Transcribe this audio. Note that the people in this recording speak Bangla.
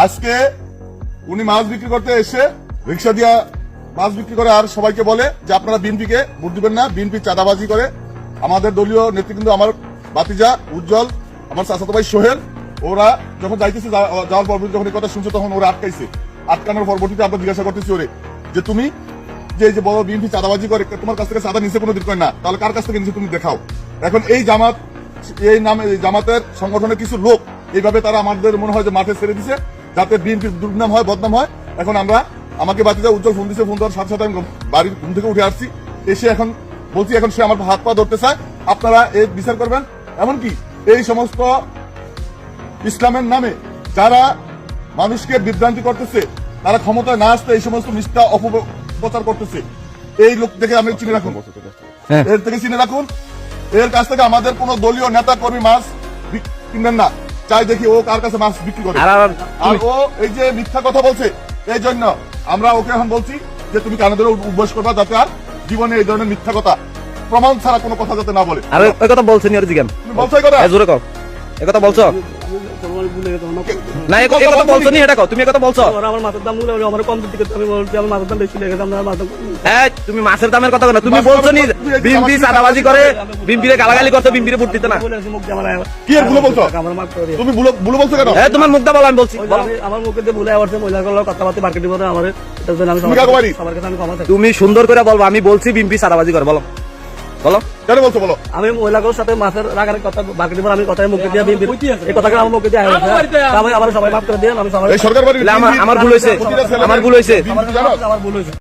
আজকে উনি মাছ বিক্রি করতে এসে রিক্সা দিয়া মাছ বিক্রি করে আর সবাইকে বলে যে আপনারা বিএনপিকে ভোট দিবেন না, বিএনপি চাঁদাবাজি করে। আমাদের দলীয় নেতৃবৃন্দ, আমার বাতিজা উজ্জ্বল, আমার চাচাতো ভাই সোহেল, ওরা যখন যাইতেছে, যাওয়ার পর যখন এই কথা শুনছে তখন ওরা আটকাইছে। আটকানোর পরবর্তীতে আমরা জিজ্ঞাসা করতেছি ওরে যে তুমি যে বড় বিএনপি চাঁদাবাজি করে, তোমার কাছ থেকে চাঁদা নিচে কোনো দিন করে না, তাহলে কার কাছ থেকে নিচে তুমি দেখাও। এখন এই জামাত, এই নামে জামাতের সংগঠনের কিছু লোক এইভাবে তারা আমাদের মনে হয় যে মাঠে ছেড়ে দিছে যাতে বিএনপির দুর্নাম হয়, বদনাম হয়। এখন আমরা, আমাকে বাতিজা উজ্জ্বল ফোন দিছে, ফোন দেওয়ার সাথে সাথে আমি বাড়ির ঘুম থেকে উঠে আসছি, এসে এখন বলছি এখন সে আমার হাত পা ধরতে চায়, আপনারা এর বিচার করবেন। এমনকি এই সমস্ত ইসলামের নামে যারা মানুষকে বিভ্রান্তি করতেছে, তারা ক্ষমতায় না আসতে এই সমস্ত মিথ্যা অপপ্রচার করতেছে, এই লোক থেকে আমি চিনে রাখুন, এর থেকে চিনে রাখুন। এর কাছ থেকে আমাদের কোন দলীয় নেতা কর্মী মাছ কিনবেন না, চাই দেখি ও কার কাছে মাছ বিক্রি করে। আর ও এই যে মিথ্যা কথা বলছে, এই জন্য আমরা ওকে এখন বলছি যে তুমি কানে ধরে অভ্যাস করবা, যাতে আর জীবনে এই ধরনের মিথ্যা কথা প্রমাণ ছাড়া কোনো কথা যাতে না বলে। আর ওই কথা বলছেন আর জিগান, তুমি বলছো এই কথা, জোরে কও, এই কথা বলছো না? এই কথা বলছো নি? এটা কও, তুমি এই কথা বলছো? আমার মাথার দাম আমার কম দিকে আমি বলছি, আমার মাথার দাম বেশি লেগে গেছে। আমার মাথা, হ্যাঁ, তুমি মাছের দামের কথা না, তুমি বলছো নি বিএনপি চাঁদাবাজি করে, বিএনপিরে গালাগালি করতে, বিএনপিরে ভোট দিতে না। বলেছি মুখ দিয়ে আমার কি আর ভুলো বলছো? আমার মাথা করে তুমি ভুলো বলছো কেন? হ্যাঁ, তোমার মুখটা বলো, আমি বলছি। আমার মুখে দিয়ে ভুলে আসছে, মহিলাগুলো কথাবার্তা মার্কেটিং করে আমার, এটার জন্য আমি তুমি কাকে বাড়ি? সবার কাছে আমি ক্ষমা চাই। তুমি সুন্দর করে বলবো, আমি বলছি বিএনপি চাঁদাবাজি করে, বলো বলো। কেন বলছো বলো? আমি মহিলাগুলোর সাথে মাছের রাগারের কথা মার্কেটিং করে, আমি কথায় মুখে দিয়ে এই কথাকে আমার মুখে দিয়ে আমি আমার সবাই মাফ করে দিয়ে আমি সবাই এই সরকার বাড়ি আমার ভুল হয়েছে, আমার ভুল হয়েছে। আমার ভুল হয়েছে।